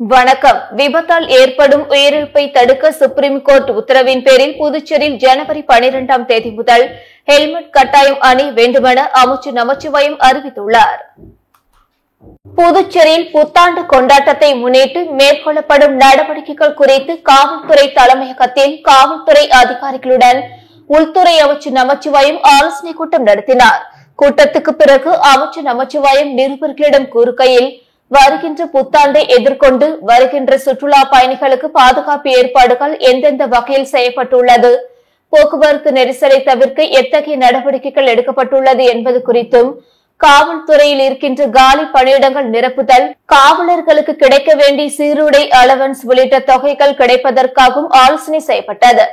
வணக்கம். விபத்தால் ஏற்படும் உயிரிழப்பை தடுக்க சுப்ரீம் கோர்ட் உத்தரவின் பேரில் புதுச்சேரியில் ஜனவரி 12ஆம் தேதி முதல் ஹெல்மெட் கட்டாயம் அணிய வேண்டுமென அமைச்சர் நமச்சிவாயம் அறிவித்துள்ளார். புதுச்சேரியில் புத்தாண்டு கொண்டாட்டத்தை முன்னிட்டு மேற்கொள்ளப்படும் நடவடிக்கைகள் குறித்து காவல்துறை தலைமையகத்தில் காவல்துறை அதிகாரிகளுடன் உள்துறை அமைச்சர் நமச்சிவாயம் ஆலோசனை கூட்டம் நடத்தினார். கூட்டத்துக்கு பிறகு அமைச்சர் நமச்சிவாயம் நிருபர்களிடம் கூறுகையில், வருகின்ற புத்தாண்டை எதிர்கொண்டு வருகின்ற சுற்றுலா பயணிகளுக்கு பாதுகாப்பு ஏற்பாடுகள் எந்தெந்த வகையில் செய்யப்பட்டுள்ளது, போக்குவரத்து நெரிசலை தவிர்க்க எத்தகைய நடவடிக்கைகள் எடுக்கப்பட்டுள்ளது என்பது குறித்தும், காவல்துறையில் இருக்கின்ற காலி பணியிடங்கள் நிரப்புதல், காவலர்களுக்கு கிடைக்க வேண்டிய சீருடை அலவன்ஸ் உள்ளிட்ட தொகைகள் கிடைப்பதற்காகவும் ஆலோசனை செய்யப்பட்டது.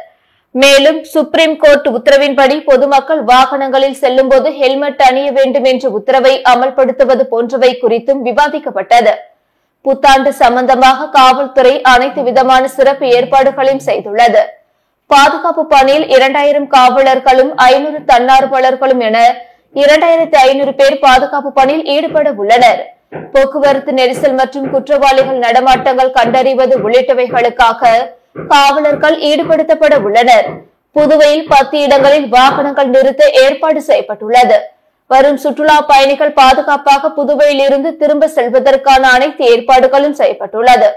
மேலும் சுப்ரீம் கோர்ட் உத்தரவின்படி பொதுமக்கள் வாகனங்களில் செல்லும் போது ஹெல்மெட் அணிய வேண்டும் என்ற உத்தரவை அமல்படுத்துவது போன்றவை குறித்தும் விவாதிக்கப்பட்டது. புத்தாண்டு சம்பந்தமாக காவல்துறை அனைத்து விதமான சிறப்பு ஏற்பாடுகளையும் செய்துள்ளது. பாதுகாப்பு பணியில் 2000 காவலர்களும் 500 தன்னார்வலர்களும் என 2500 பேர் பாதுகாப்பு பணியில் ஈடுபட உள்ளனர். போக்குவரத்து நெரிசல் மற்றும் குற்றவாளிகள் நடமாட்டங்கள் கண்டறிவது உள்ளிட்டவைகளுக்காக காவலர்கள் ஈடுபடுத்தப்பட உள்ளனர். புதுவையில் 10 இடங்களில் வாகனங்கள் நிறுத்த ஏற்பாடு செய்யப்பட்டுள்ளது. வரும் சுற்றுலா பயணிகள் பாதுகாப்பாக புதுவையில் இருந்து திரும்ப செல்வதற்கான அனைத்து ஏற்பாடுகளும் செய்யப்பட்டுள்ளது.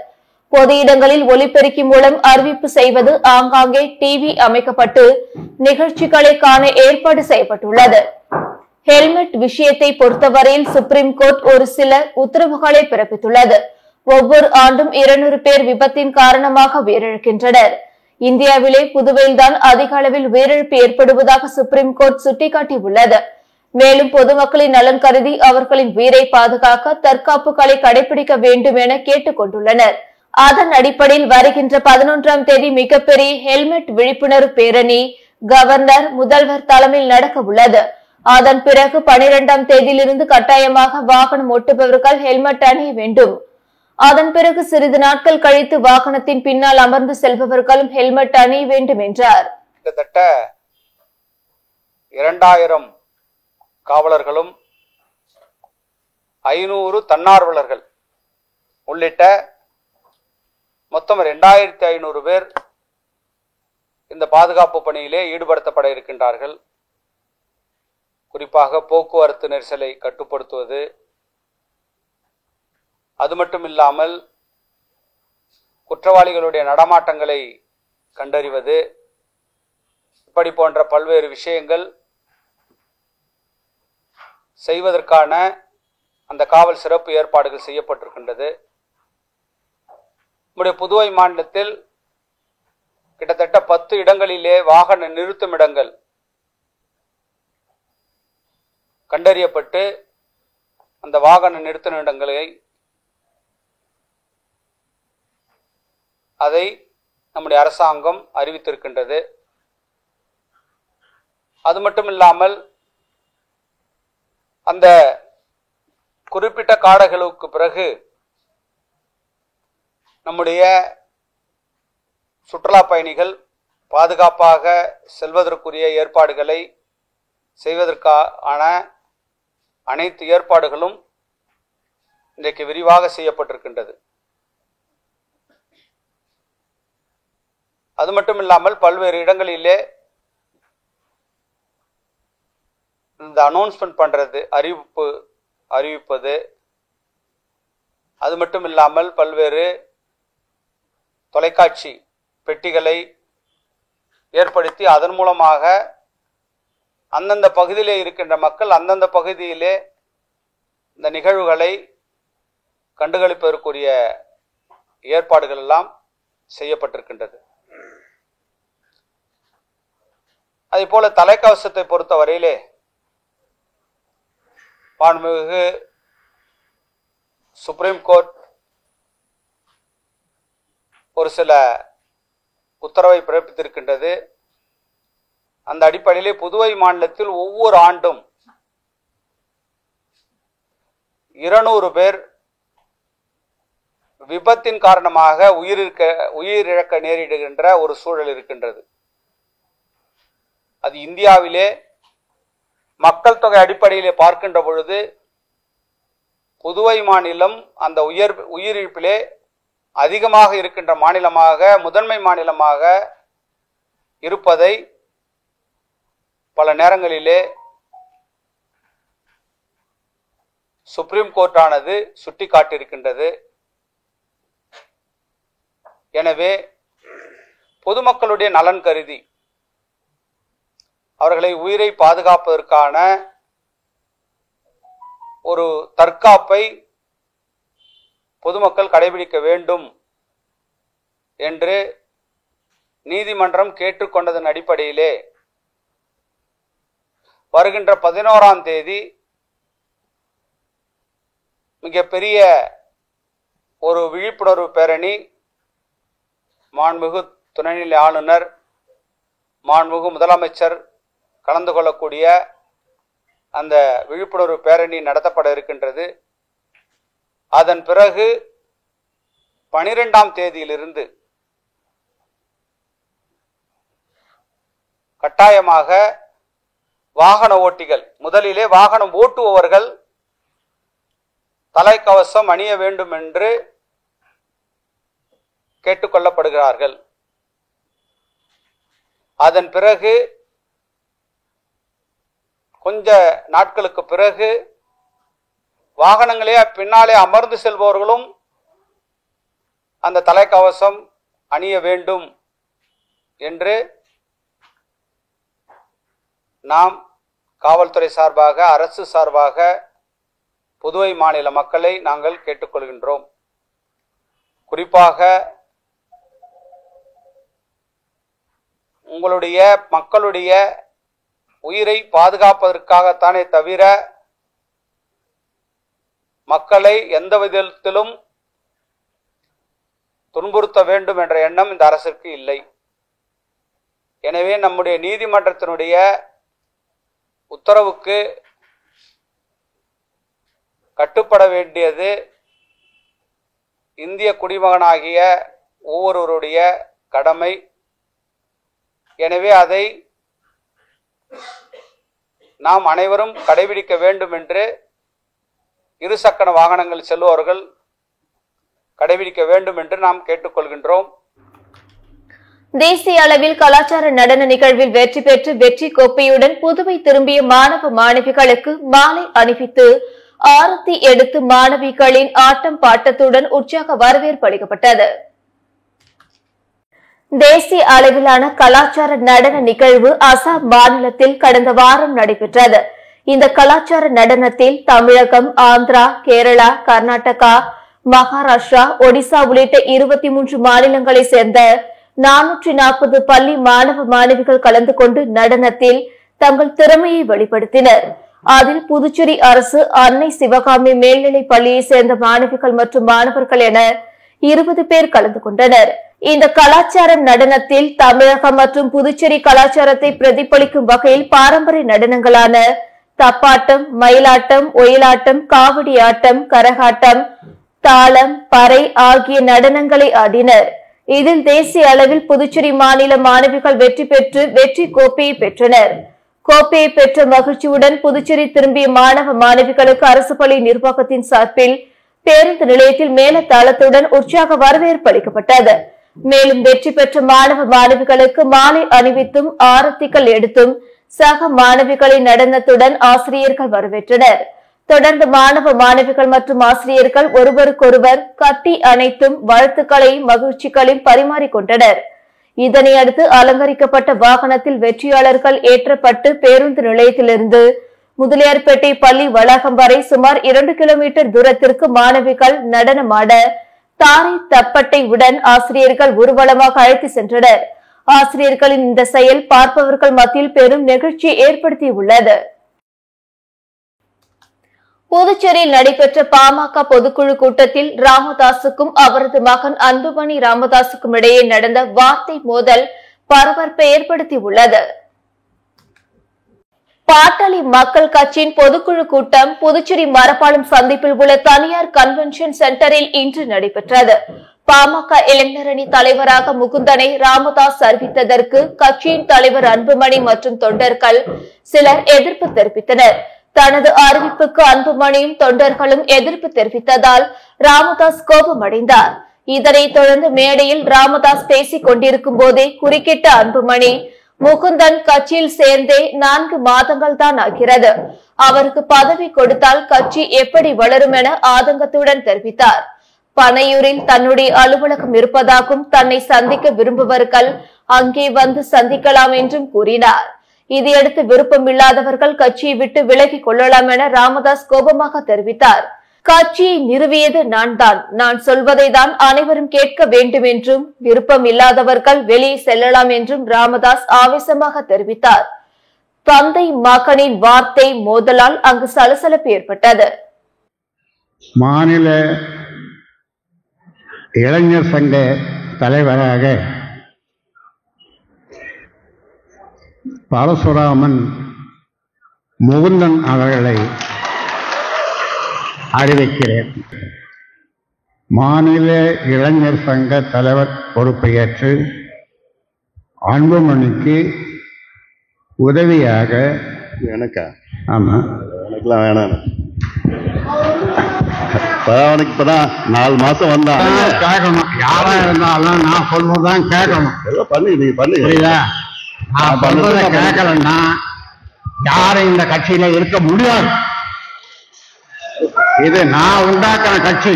பொது இடங்களில் ஒலிபெருக்கி மூலம் அறிவிப்பு செய்வது, ஆங்காங்கே டிவி அமைக்கப்பட்டு நிகழ்ச்சிகளை காண ஏற்பாடு செய்யப்பட்டுள்ளது. ஹெல்மெட் விஷயத்தை பொறுத்தவரையில் சுப்ரீம் கோர்ட் ஒரு சில உத்தரவுகளை பிறப்பித்துள்ளது. ஒவ்வொரு ஆண்டும் 200 பேர் விபத்தின் காரணமாக உயிரிழக்கின்றனர். இந்தியாவிலே புதுவையில்தான் அதிக அளவில் உயிரிழப்பு ஏற்படுவதாக சுப்ரீம் கோர்ட் சுட்டிக்காட்டியுள்ளது. மேலும் பொதுமக்களின் நலன் கருதி அவர்களின் உயிரை பாதுகாக்க தற்காப்புகளை கடைபிடிக்க வேண்டும் என கேட்டுக் கொண்டுள்ளனர். அதன் அடிப்படையில் வருகின்ற 11ஆம் தேதி மிகப்பெரிய ஹெல்மெட் விழிப்புணர்வு பேரணி கவர்னர், முதல்வர் தலைமையில் நடக்க உள்ளது. அதன் பிறகு 12ஆம் தேதியிலிருந்து கட்டாயமாக வாகனம் ஓட்டுபவர்கள் ஹெல்மெட் அணிய வேண்டும். அதன் பிறகு சிறிது நாட்கள் கழித்து வாகனத்தின் பின்னால் அமர்ந்து செல்பவர்களும் ஹெல்மெட் அணிய வேண்டும் என்றார். கிட்டத்தட்ட 2000 காவலர்களும் 500 தன்னார்வலர்கள் உள்ளிட்ட மொத்தம் 2500 பேர் இந்த பாதுகாப்பு பணியிலே ஈடுபடுத்தப்பட இருக்கின்றார்கள். குறிப்பாக போக்குவரத்து நெரிசலை கட்டுப்படுத்துவது, அது மட்டும் இல்லாமல் குற்றவாளிகளுடைய நடமாட்டங்களை கண்டறிவது, இப்படி போன்ற பல்வேறு விஷயங்கள் செய்வதற்கான அந்த காவல் சிறப்பு ஏற்பாடுகள் செய்யப்பட்டிருக்கின்றது. நம்முடைய புதுவை மாநிலத்தில் கிட்டத்தட்ட 10 இடங்களிலே வாகன நிறுத்தும் இடங்கள் கண்டறியப்பட்டு அந்த வாகன நிறுத்தும் இடங்களை அதை நம்முடைய அரசாங்கம் அறிவித்திருக்கின்றது. அது மட்டும் இல்லாமல் அந்த குறிப்பிட்ட காலங்களுக்கு பிறகு நம்முடைய சுற்றுலா பயணிகள் பாதுகாப்பாக செல்வதற்குரிய ஏற்பாடுகளை செய்வதற்கான அனைத்து ஏற்பாடுகளும் இன்றைக்கு விரிவாக செய்யப்பட்டிருக்கின்றது. அது மட்டும் இல்லாமல் பல்வேறு இடங்களிலே இந்த அனௌன்ஸ்மெண்ட் பண்றது, அறிவிப்பது, அது மட்டும் இல்லாமல் பல்வேறு தொலைக்காட்சி பெட்டிகளை ஏற்படுத்தி அதன் மூலமாக அந்தந்த பகுதியிலே இருக்கின்ற மக்கள் அந்தந்த பகுதியிலே இந்த நிகழ்வுகளை கண்டுகளிப்பதற்குரிய ஏற்பாடுகள் எல்லாம் செய்யப்பட்டிருக்கின்றது. அதே போல தலைக்கவசத்தை பொறுத்த வரையிலே மாண்புமிகு சுப்ரீம் கோர்ட் ஒரு சில உத்தரவை பிறப்பித்திருக்கின்றது. அந்த அடிப்படையிலே புதுவை மாநிலத்தில் ஒவ்வொரு ஆண்டும் 200 பேர் விபத்தின் காரணமாக உயிரிழக்க நேரிடுகின்ற ஒரு சூழல் இருக்கின்றது. அது இந்தியாவிலே மக்கள் தொகை அடிப்படையிலே பார்க்கின்ற பொழுது புதுவை மாநிலம் அந்த உயிரிழப்பிலே அதிகமாக இருக்கின்ற மாநிலமாக, முதன்மை மாநிலமாக இருப்பதை பல நேரங்களிலே சுப்ரீம் கோர்ட்டானது சுட்டிக்காட்டியிருக்கின்றது. எனவே பொதுமக்களுடைய நலன் கருதி அவர்களை உயிரை பாதுகாப்பதற்கான ஒரு தற்காப்பை பொதுமக்கள் கடைபிடிக்க வேண்டும் என்று நீதிமன்றம் கேட்டுக்கொண்டதன் அடிப்படையிலே வருகின்ற 11ஆம் தேதி மிகப்பெரிய ஒரு விழிப்புணர்வு பேரணி மாண்புமிகு துணைநிலை ஆளுநர், மாண்புமிகு முதலமைச்சர் கலந்து கொள்ளக்கூடிய அந்த விழிப்புணர்வு பேரணி நடத்தப்பட இருக்கின்றது. அதன் பிறகு 12ஆம் தேதியிலிருந்து கட்டாயமாக வாகன ஓட்டிகள், முதலிலே வாகனம் ஓட்டுபவர்கள் தலைக்கவசம் அணிய வேண்டும் என்று கேட்டுக்கொள்ளப்படுகிறார்கள். அதன் பிறகு கொஞ்ச நாட்களுக்கு பிறகு வாகனங்களே பின்னாலே அமர்ந்து செல்பவர்களும் அந்த தலைக்கவசம் அணிய வேண்டும் என்று நாம் காவல்துறை சார்பாக, அரசு சார்பாக புதுவை மாநில மக்களை நாங்கள் கேட்டுக்கொள்கின்றோம். குறிப்பாக உங்களுடைய மக்களுடைய உயிரை பாதுகாப்பதற்காகத்தானே தவிர மக்களை எந்த விதத்திலும் துன்புறுத்த வேண்டும் என்ற எண்ணம் இந்த அரசிற்கு இல்லை. எனவே நம்முடைய நீதிமன்றத்தினுடைய உத்தரவுக்கு கட்டுப்பட வேண்டியது இந்திய குடிமகனாகிய ஒவ்வொருவருடைய கடமை. எனவே அதை நாம் அனைவரும் கடைபிடிக்க வேண்டும் என்று இருசக்கர வாகனங்கள் செல்பவர்கள் கடைபிடிக்க வேண்டும் என்று நாம் கேட்டுக்கொள்கின்றோம். தேசிய அளவில் கலாச்சார நடன நிகழ்வில் வெற்றி பெற்று வெற்றி கோப்பையுடன் புதுவை திரும்பிய மாணவ மாணவிகளுக்கு மாலை அணிவித்து ஆரத்தி எடுத்து மாணவிகளின் ஆட்டம் பாட்டத்துடன் உற்சாக வரவேற்பு அளிக்கப்பட்டது. தேசிய அளவிலான கலாச்சார நடன நிகழ்வு அசாம் மாநிலத்தில் கடந்த வாரம் நடைபெற்றது. இந்த கலாச்சார நடனத்தில் தமிழகம், ஆந்திரா, கேரளா, கர்நாடகா, மகாராஷ்டிரா, ஒடிசா உள்ளிட்ட 23 மாநிலங்களை சேர்ந்த 440 பள்ளி மாணவ மாணவிகள் கலந்து கொண்டு நடனத்தில் தங்கள் திறமையை வெளிப்படுத்தினர். அதில் புதுச்சேரி அரசு அன்னை சிவகாமி மேல்நிலை பள்ளியை சேர்ந்த மாணவிகள் மற்றும் மாணவர்கள் என 20 பேர் கலந்து கொண்டனர். இந்த கலாச்சார நடனத்தில் தமிழகம் மற்றும் புதுச்சேரி கலாச்சாரத்தை பிரதிபலிக்கும் வகையில் பாரம்பரிய நடனங்களான தப்பாட்டம், மயிலாட்டம், ஒயிலாட்டம், காவடி ஆட்டம், கரகாட்டம், தாளம், பறை ஆகிய நடனங்களை ஆடினர். இதில் தேசிய அளவில் புதுச்சேரி மாநில மாணவிகள் வெற்றி பெற்று வெற்றி கோப்பையை பெற்றனர். கோப்பையை பெற்ற மகிழ்ச்சியுடன் புதுச்சேரி திரும்பிய மாணவ மாணவிகளுக்கு அரசு பள்ளி நிர்வாகத்தின் சார்பில் பேருந்து நிலையத்தில் மேலதாளத்துடன் உற்சாக வரவேற்பு அளிக்கப்பட்டது. மேலும் வெற்றி பெற்ற மாணவ மாணவிகளுக்கு மாலை அணிவித்தும் ஆரத்திகள் எடுத்தும் சக மாணவிகளின் நடனத்துடன் ஆசிரியர்கள் வரவேற்றனர். தொடர்ந்து மாணவ மாணவிகள் மற்றும் ஆசிரியர்கள் ஒருவருக்கொருவர் கட்டி அணைத்தும் வாழ்த்துக்களையும் மகிழ்ச்சிகளையும் பரிமாறிக்கொண்டனர். இதனை அடுத்து அலங்கரிக்கப்பட்ட வாகனத்தில் வெற்றியாளர்கள் ஏற்றப்பட்டு பேருந்து நிலையத்திலிருந்து முதலியார்பேட்டை பள்ளி வளாகம் வரை சுமார் 2 கிலோமீட்டர் தூரத்திற்கு மாணவிகள் நடனமாட தாரை தப்பட்டை உடன் ஆசிரியர்கள் ஊர்வலமாக அழைத்து சென்றனர். ஆசிரியர்களின் இந்த செயல் பார்ப்பவர்கள் மத்தியில் பெரும் நெகிழ்ச்சியை ஏற்படுத்தியுள்ளது. புதுச்சேரியில் நடைபெற்ற பாமக பொதுக்குழு கூட்டத்தில் ராமதாசுக்கும் அவரது மகன் அன்புமணி ராமதாசுக்கும் இடையே நடந்த வார்த்தை மோதல் பரபரப்பை ஏற்படுத்தியுள்ளது. பாட்டாளி மக்கள் கட்சியின் பொதுக்குழு கூட்டம் புதுச்சேரி மரப்பாலம் சந்திப்பில் உள்ள தனியார் கன்வென்ஷன் சென்டரில் இன்று நடைபெற்றது. பாமக இளைஞரணி தலைவராக முகுந்தனை ராமதாஸ் அறிவித்ததற்கு கட்சியின் தலைவர் அன்புமணி மற்றும் தொண்டர்கள் சிலர் எதிர்ப்பு தெரிவித்தனர். தனது அறிவிப்புக்கு அன்புமணியும் தொண்டர்களும் எதிர்ப்பு தெரிவித்ததால் ராமதாஸ் கோபமடைந்தார். இதனைத் தொடர்ந்து மேடையில் ராமதாஸ் பேசிக் கொண்டிருக்கும் போதே குறுக்கிட்ட அன்புமணி, முகுந்தன் கட்சியில் சேர்ந்தே 4 மாதங்கள் தான் ஆகிறது, அவருக்கு பதவி கொடுத்தால் கட்சி எப்படி வளரும் என ஆதங்கத்துடன் தெரிவித்தார். பனையூரில் தன்னுடைய அலுவலகம் இருப்பதாகவும் தன்னை சந்திக்க விரும்புபவர்கள் அங்கே வந்து சந்திக்கலாம் என்றும் கூறினார். இதையடுத்து விருப்பமில்லாதவர்கள் கட்சியை விட்டு விலகிக் கொள்ளலாம் என ராமதாஸ் கோபமாக தெரிவித்தார். கட்சியை நிறுவியது நான் தான், நான் சொல்வதை தான் அனைவரும் கேட்க வேண்டும் என்றும், விருப்பம் இல்லாதவர்கள் வெளியே செல்லலாம் என்றும் ராமதாஸ் ஆவேசமாக தெரிவித்தார். தந்தை மகனின் வார்த்தை மோதலால் அங்கு சலசலப்பு ஏற்பட்டது. மாநில இளைஞர் சங்க தலைவராக பரசுராமன் முகுந்தன் அவர்களை அறிவிக்கிறேன். மாநில இளைஞர் சங்க தலைவர் பொறுப்பை ஏற்று அன்புமணிக்கு உதவியாக எனக்கா? ஆமா, எனக்குலாம் வேணாம். அவனுக்கு இப்பதான் 4 மாசம் வந்தான். கேட்கணும், யாரா இருந்தாலும் நான் சொல்றதுதான் கேட்கணும். ஏதோ பண்ணி நீ பண்ணி புரியுதா? நான் சொல்றத கேட்கலன்னா யாரும் இந்த கட்சியில இருக்க முடியாது. இது நான் உண்டாக்குற கட்சி.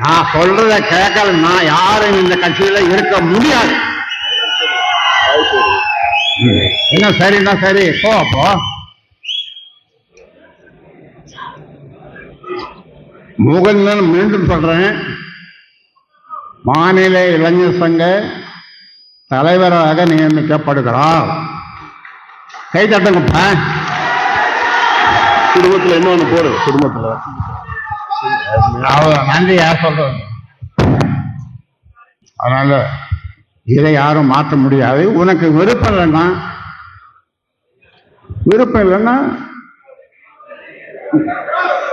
நான் சொல்றத கேட்கலன்னா யாரும் இந்த கட்சியில இருக்க முடியாது. என்ன சரின்னா சரி, போ அப்போ. முகுந்தன் மீண்டும் சொல்றேன், மாநில இளைஞர் சங்க தலைவராக நியமிக்கப்படுகிறார். கை தட்டுங்கப்ப. குடும்பத்துல இன்னொன்னு போடு. குடும்பத்துல நன்றி யார் சொல்றது. அதனால இதை யாரும் மாற்ற முடியாது. உனக்கு விருப்பம் இல்லைன்னா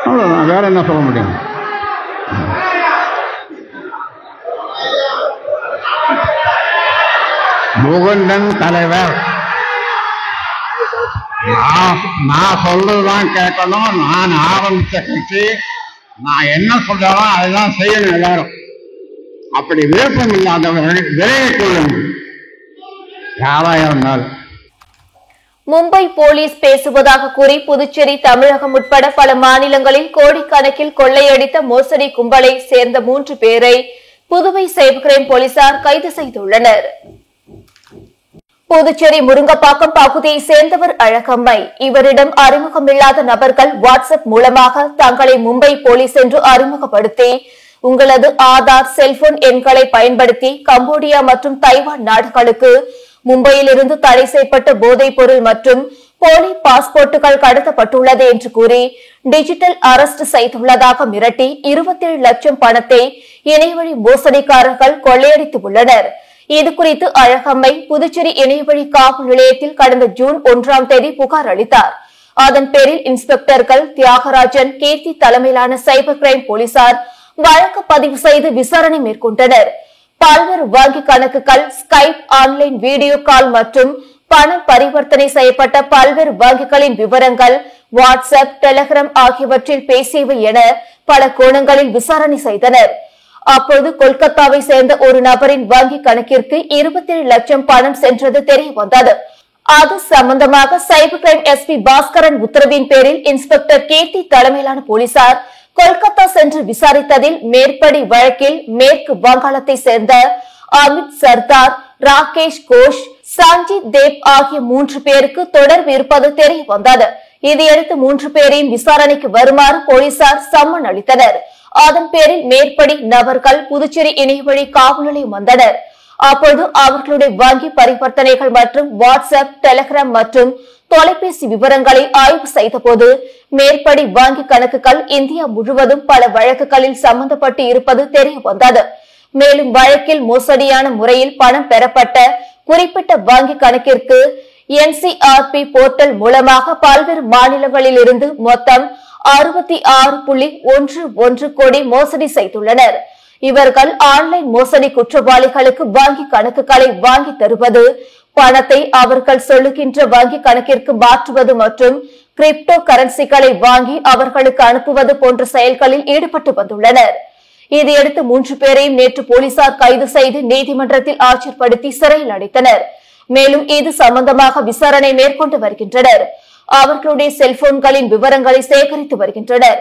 அவ்வளவுதான், வேற என்ன சொல்ல முடியும்? முகுந்தன் தலைவர், நான் சொல்றதுதான் கேட்கணும். நான் ஆரம்பிச்ச கட்சி, நான் என்ன சொல்றாலும் அதெல்லாம் செய்யணும் எல்லாரும். அப்படி விருப்பம் இல்லாதவர்கள் விலகிக் கொள்ளுங்கள், யாரா இருந்தாலும். மும்பை போலீஸ் பேசுவதாக கூறி புதுச்சேரி, தமிழகம் உட்பட பல மாநிலங்களில் கோடிக்கணக்கில் கொள்ளையடித்த மோசடி கும்பலை சேர்ந்த 3 பேரை புதுவை சைபர் கிரைம் போலீசார் கைது செய்துள்ளனர். புதுச்சேரி முருங்கப்பாக்கம் பகுதியை சேர்ந்தவர் அழகம்மை. இவரிடம் அறிமுகமில்லாத நபர்கள் வாட்ஸ்அப் மூலமாக தங்களை மும்பை போலீஸ் என்று அறிமுகப்படுத்தி உங்களது ஆதார், செல்போன் எண்களை பயன்படுத்தி கம்போடியா மற்றும் தைவான் நாடுகளுக்கு மும்பையிலிருந்து தடை செய்யப்பட்ட போதைப் பொருள் மற்றும் போலி பாஸ்போர்ட்டுகள் கடத்தப்பட்டுள்ளது என்று கூறி டிஜிட்டல் அரெஸ்ட் செய்துள்ளதாக மிரட்டி 27 லட்சம் பணத்தை இணையவழி மோசடிக்காரர்கள் கொள்ளையடித்துள்ளனர். இதுகுறித்து அழகம்மை புதுச்சேரி இணையவழி காவல் நிலையத்தில் கடந்த ஜூன் 1ஆம் தேதி புகார் அளித்தார். அதன் பேரில் இன்ஸ்பெக்டர்கள் தியாகராஜன், கீர்த்தி தலைமையிலான சைபர் கிரைம் போலீசார் வழக்கு பதிவு செய்து விசாரணை மேற்கொண்டனர். பல்வேறு வங்கி கணக்குகள், ஸ்கைப், ஆன்லைன் வீடியோ கால் மற்றும் பணம் பரிவர்த்தனை செய்யப்பட்ட பல்வேறு வங்கிகளின் விவரங்கள், வாட்ஸ்அப், டெலிகிராம் ஆகியவற்றில் பேசியவை என பல கோணங்களில் விசாரணை செய்தனர். அப்போது கொல்கத்தாவை சேர்ந்த ஒரு நபரின் வங்கி கணக்கிற்கு 27 லட்சம் பணம் சென்றது தெரிய வந்தது. அது சம்பந்தமாக சைபர் கிரைம் எஸ்பி பாஸ்கரன் உத்தரவின் பேரில் இன்ஸ்பெக்டர் கீர்த்தி தலைமையிலான போலீசார் கொல்கத்தா சென்று விசாரித்ததில் மேற்படி வழக்கில் மேற்கு வங்காளத்தை சேர்ந்த அமித் சர்தார், ராகேஷ் கோஷ், சஞ்சித் தேவ் ஆகிய 3 பேருக்கு தொடர்பு இருப்பது தெரிய வந்தது. இதையடுத்து 3 பேரையும் விசாரணைக்கு வருமாறு போலீசார் சம்மன் அளித்தனர். அதன் பேரில் மேற்படி நபர்கள் புதுச்சேரி இணையவழி காவல் நிலையம் வந்தனர். அப்போது அவர்களுடைய வங்கி பரிவர்த்தனைகள் மற்றும் வாட்ஸ்அப், டெலிகிராம் மற்றும் தொலைபேசி விவரங்களை ஆய்வு செய்தபோது மேற்படி வங்கி கணக்குகள் இந்தியா முழுவதும் பல வழக்குகளில் சம்பந்தப்பட்டு இருப்பது தெரிய வந்தது. மேலும் வழக்கில் மோசடியான முறையில் பணம் பெறப்பட்ட குறிப்பிட்ட வங்கி கணக்கிற்கு NCRP போர்ட்டல் மூலமாக பல்வேறு மாநிலங்களில் இருந்து மொத்தம் 66.11 கோடி மோசடி செய்துள்ளனர். இவர்கள் ஆன்லைன் மோசடி குற்றவாளிகளுக்கு வங்கி கணக்குகளை வாங்கி தருவது, பணத்தை அவர்கள் சொல்லுகின்ற வங்கி கணக்கிற்கு மாற்றுவது மற்றும் கிரிப்டோ கரன்சிகளை வாங்கி அவர்களுக்கு அனுப்புவது போன்ற செயல்களில் ஈடுபட்டு வந்துள்ளனர். இதையடுத்து 3 பேரையும் நேற்று போலீசார் கைது செய்து நீதிமன்றத்தில் ஆஜர்படுத்தி சிறையில் அடைத்தனர். மேலும் இது சம்பந்தமாக விசாரணை மேற்கொண்டு வருகின்றனர். அவர்களுடைய செல்போன்களின் விவரங்களை சேகரித்து வருகின்றனர்.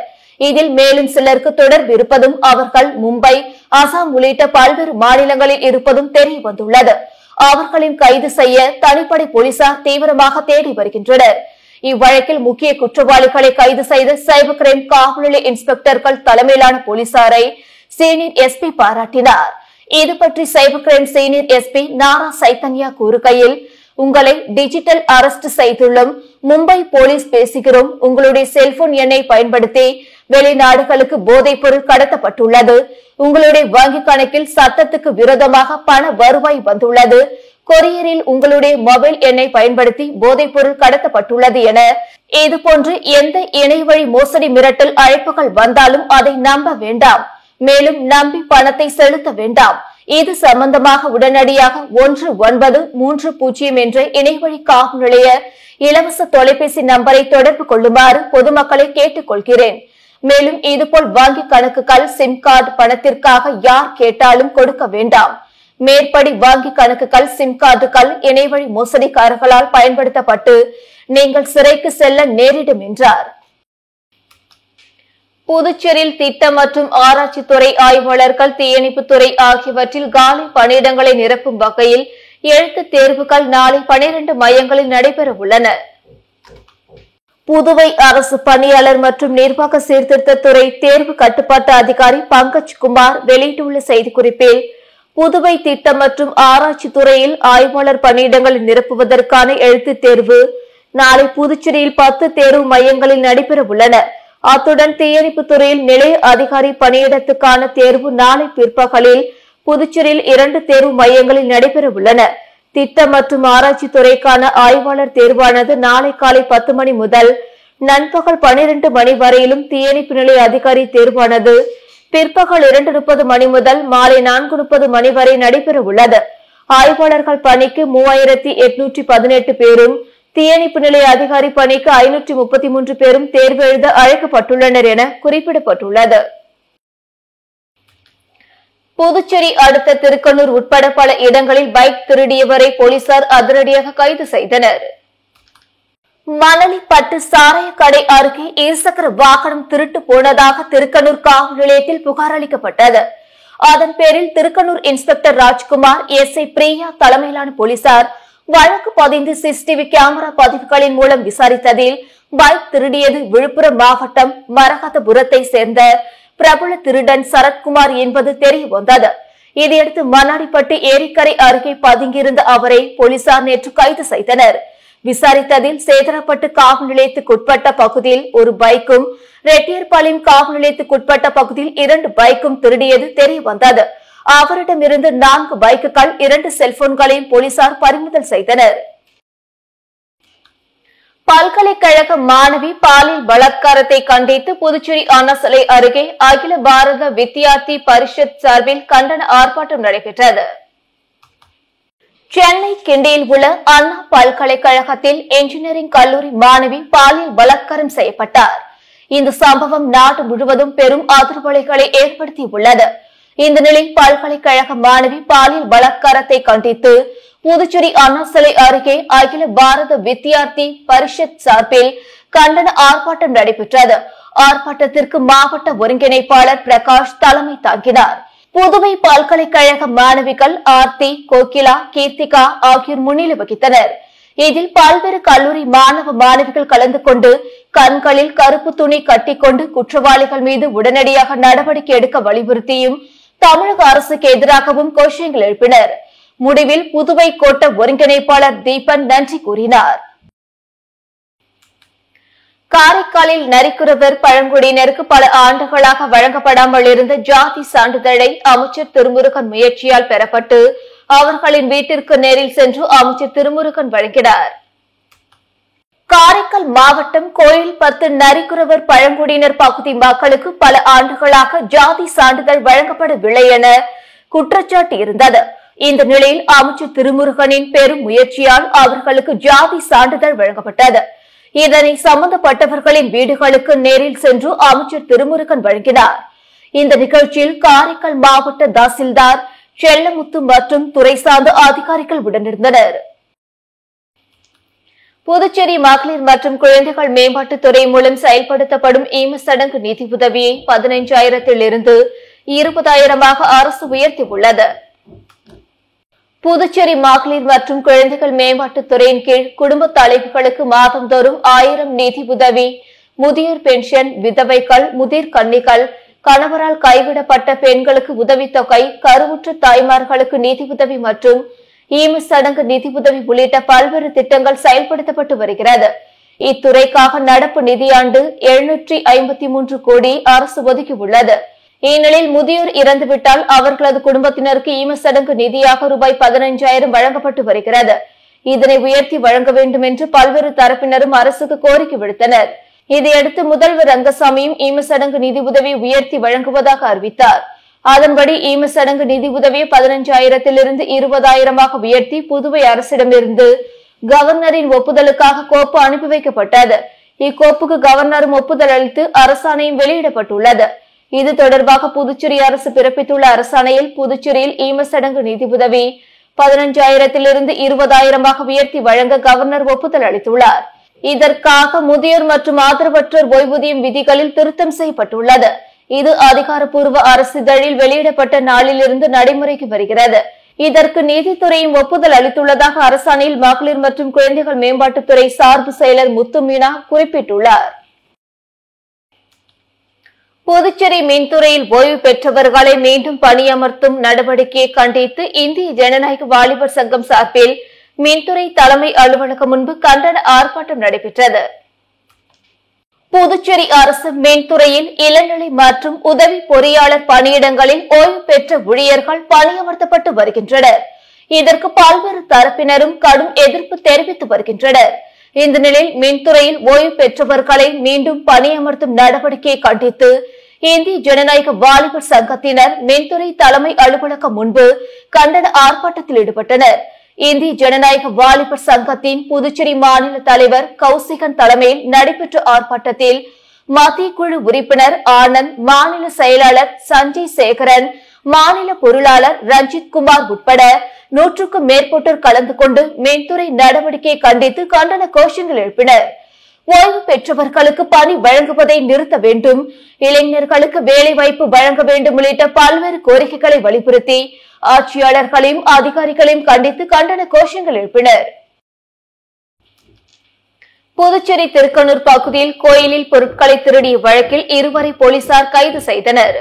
இதில் மேலும் சிலருக்கு தொடர்பு இருப்பதும் அவர்கள் மும்பை, அசாம் உள்ளிட்ட பல்வேறு மாநிலங்களில் இருப்பதும் தெரிய வந்துள்ளது. அவர்களின் கைது செய்ய தனிப்படை போலீசார் தீவிரமாக தேடி வருகின்றனர். இவ்வழக்கில் முக்கிய குற்றவாளிகளை கைது செய்த சைபர் கிரைம் காவல் நிலைய இன்ஸ்பெக்டர்கள் தலைமையிலான போலீசாரை சீனியர் எஸ்பி பாராட்டினார். இது பற்றி சைபர் கிரைம் சீனியர் எஸ்பி நாரா சைத்தன்யா கூறுகையில், உங்களை டிஜிட்டல் அரெஸ்ட் செய்துள்ளோம். மும்பை போலீஸ் பேசுகிறோம். உங்களுடைய செல்போன் எண்ணை பயன்படுத்தி வெளிநாடுகளுக்கு போதைப் பொருள் கடத்தப்பட்டுள்ளது. உங்களுடைய வங்கி கணக்கில் சட்டத்துக்கு விரோதமாக பண வருவாய் வந்துள்ளது. கொரியரில் உங்களுடைய மொபைல் எண்ணை பயன்படுத்தி போதைப் பொருள் கடத்தப்பட்டுள்ளது என இதுபோன்று எந்த இணையவழி மோசடி மிரட்டல் அழைப்புகள் வந்தாலும் அதை நம்ப வேண்டாம். மேலும் நம்பி பணத்தை செலுத்த வேண்டாம். இது சம்பந்தமாக உடனடியாக 1930 என்ற இணையவழி காவல் நிலைய இலவச தொலைபேசி நம்பரை தொடர்பு கொள்ளுமாறு பொதுமக்களை கேட்டுக் கொள்கிறேன். மேலும் இதுபோல் வங்கி கணக்குகள், சிம் கார்டு பணத்திற்காக யார் கேட்டாலும் கொடுக்க வேண்டாம். மேற்படி வங்கி கணக்குகள், சிம் கார்டுகள் இணையவழி மோசடிக்காரர்களால் பயன்படுத்தப்பட்டு நீங்கள் சிறைக்கு செல்ல நேரிடும் என்றார். புதுச்சேரியில் திட்டம் மற்றும் ஆராய்ச்சித்துறை ஆய்வாளர்கள், தீயணைப்புத்துறை ஆகியவற்றில் காலி பணியிடங்களை நிரப்பும் வகையில் எழுத்துத் தேர்வுகள் நாளை 12 மையங்களில் நடைபெற உள்ளன. புதுவை அரசு பணியாளர் மற்றும் நிர்வாக சீர்திருத்தத்துறை தேர்வு கட்டுப்பாட்டு அதிகாரி பங்கஜ் குமார் வெளியிட்டுள்ள செய்திக்குறிப்பில், புதுவை திட்டம் மற்றும் ஆராய்ச்சி துறையில் ஆய்வாளர் பணியிடங்களை நிரப்புவதற்கான எழுத்துத் தேர்வு நாளை புதுச்சேரியில் 10 தேர்வு மையங்களில் நடைபெற உள்ளன. அத்துடன் தீயணைப்பு துறையில் நிலைய அதிகாரி பணியிடத்துக்கான தேர்வு நாளை பிற்பகலில் புதுச்சேரியில் 2 தேர்வு மையங்களில் நடைபெற உள்ளன. திட்டம் மற்றும் ஆராய்ச்சி துறைக்கான ஆய்வாளர் தேர்வானது நாளை காலை 10 மணி முதல் நண்பகல் 12 மணி வரையிலும், தீயணைப்பு நிலைய அதிகாரி தேர்வானது பிற்பகல் 2:30 மணி முதல் மாலை 4:30 மணி வரை நடைபெற உள்ளது. ஆய்வாளர்கள் பணிக்கு 3818 பேரும், தீயணைப்பு நிலைய அதிகாரி பணிக்கு 533 பேரும் தேர்வு எழுத அழைக்கப்பட்டுள்ளனர் என குறிப்பிடப்பட்டுள்ளது. புதுச்சேரி அடுத்த திருக்கனூர் உட்பட பல இடங்களில் பைக் திருடியவரை போலீசார் அதிரடியாக கைது செய்தனர். மணலிப்பட்டு சாராய கடை அருகே இருசக்கர வாகனம் திருட்டு போனதாக திருக்கனூர் காவல் நிலையத்தில் புகார் அளிக்கப்பட்டது. அதன் பேரில் திருக்கனூர் இன்ஸ்பெக்டர் ராஜ்குமார், எஸ்ஐ பிரியா தலைமையிலான போலீசார் வழக்கு பதிந்து சிசிடிவி கேமரா பதிவுகளின் மூலம் விசாரித்ததில் பைக் திருடியது விழுப்புரம் மாவட்டம் மரகதபுரத்தை சேர்ந்த பிரபல திருடன் சரத்குமார் என்பது தெரிய வந்தது. இதையடுத்து மண்ணாடிப்பட்டு ஏரிக்கரை அருகே பதுங்கியிருந்த அவரை போலீசார் நேற்று கைது செய்தனர். விசாரித்ததில் சேதரப்பட்டு காவல் நிலையத்துக்குட்பட்ட பகுதியில் ஒரு பைக்கும், ரெட்டியர்பாளையம் காவல் நிலையத்துக்குட்பட்ட பகுதியில் 2 பைக்கும் திருடியது தெரிய வந்தது. அவரிடமிருந்து 4 பைக்குகள், 2 செல்போன்களையும் போலீசார் பறிமுதல் செய்தனர். பல்கலைக்கழக மாணவி பாலியல் பலாத்காரத்தை கண்டித்து புதுச்சேரி அண்ணா சிலை அருகே அகில பாரத வித்யார்த்தி பரிஷத் சார்பில் கண்டன ஆர்ப்பாட்டம் நடைபெற்றது. சென்னை கிண்டியில் உள்ள அண்ணா பல்கலைக்கழகத்தில் என்ஜினியரிங் கல்லூரி மாணவி பாலியல் பலாத்காரம் செய்யப்பட்டார். இந்த சம்பவம் நாடு முழுவதும் பெரும் அதிர்வலைகளை ஏற்படுத்தியுள்ளது. இந்த நிலையில் பல்கலைக்கழக மாணவி பாலியல் பலாத்காரத்தை கண்டித்து புதுச்சேரி அண்ணா சிலை அருகே அகில பாரத வித்யார்த்தி பரிஷத் சார்பில் கண்டன ஆர்ப்பாட்டம் நடைபெற்றது. ஆர்ப்பாட்டத்திற்கு மாவட்ட ஒருங்கிணைப்பாளர் பிரகாஷ் தலைமை தாங்கினார். புதுவை பல்கலைக்கழக மாணவிகள் ஆர்த்தி, கோகிலா, கீர்த்திகா ஆகியோர் முன்னிலை வகித்தனர். இதில் பல்வேறு கல்லூரி மாணவ மாணவிகள் கலந்து கொண்டு கண்களில் கருப்பு துணி கட்டிக்கொண்டு குற்றவாளிகள் மீது உடனடியாக நடவடிக்கை எடுக்க வலியுறுத்தியும் தமிழக அரசுக்கு எதிராகவும் கோஷங்கள் எழுப்பினர். முடிவில் புதுவை கோட்ட ஒருங்கிணைப்பாளர் தீபன் நன்றி கூறினார். காரைக்காலில் நரிக்குறவர் பழங்குடியினருக்கு பல ஆண்டுகளாக வழங்கப்படாமல் இருந்த ஜாதி சான்றிதழை அமைச்சர் திருமுருகன் முயற்சியால் பெறப்பட்டு அவர்களின் வீட்டிற்கு நேரில் சென்று அமைச்சர் திருமுருகன் வழங்கினார். காரைக்கால் மாவட்டம் கோயில்பத்து நரிக்குறவர் பழங்குடியினர் பகுதி மக்களுக்கு பல ஆண்டுகளாக ஜாதி சான்றிதழ் வழங்கப்படவில்லை என குற்றச்சாட்டு இருந்தது. இந்த நிலையில் அமைச்சர் திருமுருகனின் பெரும் முயற்சியால் அவர்களுக்கு ஜாதி சான்றிதழ் வழங்கப்பட்டது. இதனை சம்பந்தப்பட்டவர்களின் வீடுகளுக்கு நேரில் சென்று அமைச்சர் திருமுருகன் வழங்கினார். இந்த நிகழ்ச்சியில் காரைக்கால் மாவட்ட தாசில்தார் செல்லமுத்து மற்றும் துறை சார்ந்த அதிகாரிகள் உடனிருந்தனர். புதுச்சேரி மகளிர் மற்றும் குழந்தைகள் மேம்பாட்டுத்துறை மூலம் செயல்படுத்தப்படும் ஈமச்சடங்கு நிதி உதவியை 15,000 இருந்து 20,000 அரசு உயர்த்தியுள்ளது. புதுச்சேரி மகளிர் மற்றும் குழந்தைகள் மேம்பாட்டுத்துறையின் கீழ் குடும்ப தலைவிகளுக்கு மாதந்தோறும் 1000 நிதி உதவி, முதியோர் பென்ஷன், விதவைகள், முதிர் கன்னிகள், கணவரால் கைவிடப்பட்ட பெண்களுக்கு உதவித்தொகை, கருவுற்ற தாய்மார்களுக்கு நிதி உதவி மற்றும் ஈமச்சடங்கு நிதி உதவி உள்ளிட்ட பல்வேறு திட்டங்கள் செயல்படுத்தப்பட்டு வருகிறது. இத்துறைக்காக நடப்பு நிதியாண்டு 753 கோடி அரசு ஒதுக்கியுள்ளது. இந்நிலையில் முதியோர் இறந்துவிட்டால் அவர்களது குடும்பத்தினருக்கு ஈமச்சடங்கு நிதியாக ரூபாய் 15,000 வழங்கப்பட்டு வருகிறது. இதனை உயர்த்தி வழங்க வேண்டும் என்று பல்வேறு தரப்பினரும் அரசுக்கு கோரிக்கை விடுத்தனர். இதையடுத்து முதல்வர் ரங்கசாமியும் ஈமச்சடங்கு நிதி உதவி உயர்த்தி வழங்குவதாக அறிவித்தார். அதன்படி ஈமச்சடங்கு நிதி உதவியை 15,000 இருந்து 20,000 உயர்த்தி புதுவை அரசிடமிருந்து கவர்னரின் ஒப்புதலுக்காக கோப்பு அனுப்பி வைக்கப்பட்டது. இக்கோப்புக்கு கவர்னரும் ஒப்புதல் அளித்து அரசாணையும் வெளியிடப்பட்டுள்ளது. இது தொடர்பாக புதுச்சேரி அரசு பிறப்பித்துள்ள அரசாணையில் புதுச்சேரியில் ஈமச்சடங்கு நிதி உதவி 15,000 இருந்து 20,000 உயர்த்தி வழங்க கவர்னர் ஒப்புதல் அளித்துள்ளார். இதற்காக முதியோர் மற்றும் ஆதரவற்றோர் ஓய்வூதியம் விதிகளில் திருத்தம் செய்யப்பட்டுள்ளது. இது அதிகாரப்பூர்வ அரசிதழில் வெளியிடப்பட்ட நாளிலிருந்து நடைமுறைக்கு வருகிறது. இதற்கு நீதித்துறையும் ஒப்புதல் அளித்துள்ளதாக அரசாணையில் மகளிர் மற்றும் குழந்தைகள் மேம்பாட்டுத்துறை சார்பு செயலர் முத்து மீனா குறிப்பிட்டுள்ளார். புதுச்சேரி மின்துறையில் ஓய்வு பெற்றவர்களை மீண்டும் பணியமர்த்தும் நடவடிக்கையை கண்டித்து இந்திய ஜனநாயக வாலிபர் சங்கம் சார்பில் மின்துறை தலைமை அலுவலகம் முன்பு கண்டன ஆர்ப்பாட்டம் நடைபெற்றது. புதுச்சேரி அரசு மின்துறையில் இளநிலை மற்றும் உதவி பொறியாளர் பணியிடங்களில் ஓய்வு பெற்ற ஊழியர்கள் பணியமர்த்தப்பட்டு வருகின்றனர். இதற்கு பல்வேறு தரப்பினரும் கடும் எதிர்ப்பு தெரிவித்து வருகின்றனர். இந்த நிலையில் மின்துறையில் ஓய்வு பெற்றவர்களை மீண்டும் பணியமர்த்தும் நடவடிக்கையை கண்டித்து இந்திய ஜனநாயக வாலிபர் சங்கத்தினர் மின்துறை தலைமை அலுவலகம் முன்பு கண்டன ஆர்ப்பாட்டத்தில் ஈடுபட்டனர். இந்திய ஜனநாயக வாலிபர் சங்கத்தின் புதுச்சேரி மாநில தலைவர் கௌசிகன் தலைமையில் நடைபெற்ற ஆர்ப்பாட்டத்தில் மத்திய குழு உறுப்பினர் ஆனந்த், மாநில செயலாளர் சஞ்சய் சேகரன், மாநில பொருளாளர் ரஞ்சித் குமார் உட்பட 100க்கும் மேற்பட்டோர் கலந்து கொண்டு மின்துறை நடவடிக்கையை கண்டித்து கண்டன கோஷங்கள் எழுப்பினர். ஓய்வு பெற்றவர்களுக்கு பணி வழங்குவதை நிறுத்த வேண்டும், இளைஞர்களுக்கு வேலைவாய்ப்பு வழங்க வேண்டும் உள்ளிட்ட பல்வேறு கோரிக்கைகளை வலியுறுத்தி ஆட்சியாளர்களையும் அதிகாரிகளையும் கண்டித்து கண்டன கோஷங்கள் எழுப்பினர். புதுச்சேரி திருக்கனூர் பகுதியில் கோயிலில் பொருட்களை திருடிய வழக்கில் 2 போலீசார் கைது செய்தனர்.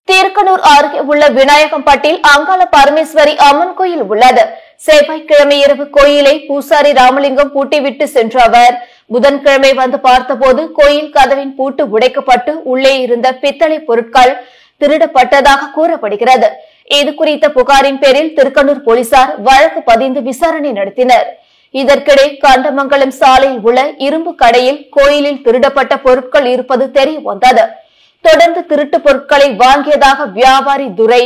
திருக்கனூர் அருகே உள்ள விநாயகம்பட்டில் அங்காள பரமேஸ்வரி அம்மன் கோயில் உள்ளது. செவ்வாய்க்கிழமை இரவு கோயிலை பூசாரி ராமலிங்கம் பூட்டிவிட்டு சென்ற அவர் புதன்கிழமை வந்து பார்த்தபோது கோயில் கதவின் பூட்டு உடைக்கப்பட்டு உள்ளே இருந்த பித்தளை பொருட்கள் திருடப்பட்டதாக கூறப்படுகிறது. இது குறித்த புகாரின் பேரில் திருக்கனூர் போலீசார் வழக்கு பதிந்து விசாரணை நடத்தினர். இதற்கிடையே கண்டமங்கலம் சாலையில் உள்ள இரும்பு கடையில் கோயிலில் திருடப்பட்ட பொருட்கள் இருப்பது தெரிய வந்தது. தொடர்ந்து திருட்டு பொருட்களை வாங்கியதாக வியாபாரி துரை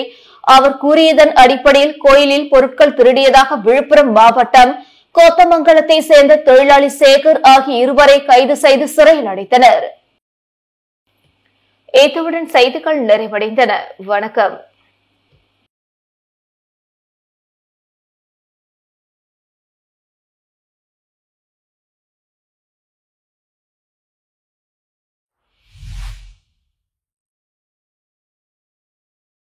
அவர் கூறியதன் அடிப்படையில் கோயிலில் பொருட்கள் திருடியதாக விழுப்புரம் மாவட்டம் கோத்தமங்கலத்தை சேர்ந்த தொழிலாளி சேகர் ஆகிய 2 கைது செய்து சிறையில் அடைத்தனர். இத்துடன் செய்திகள் நிறைவடைந்தன. வணக்கம்.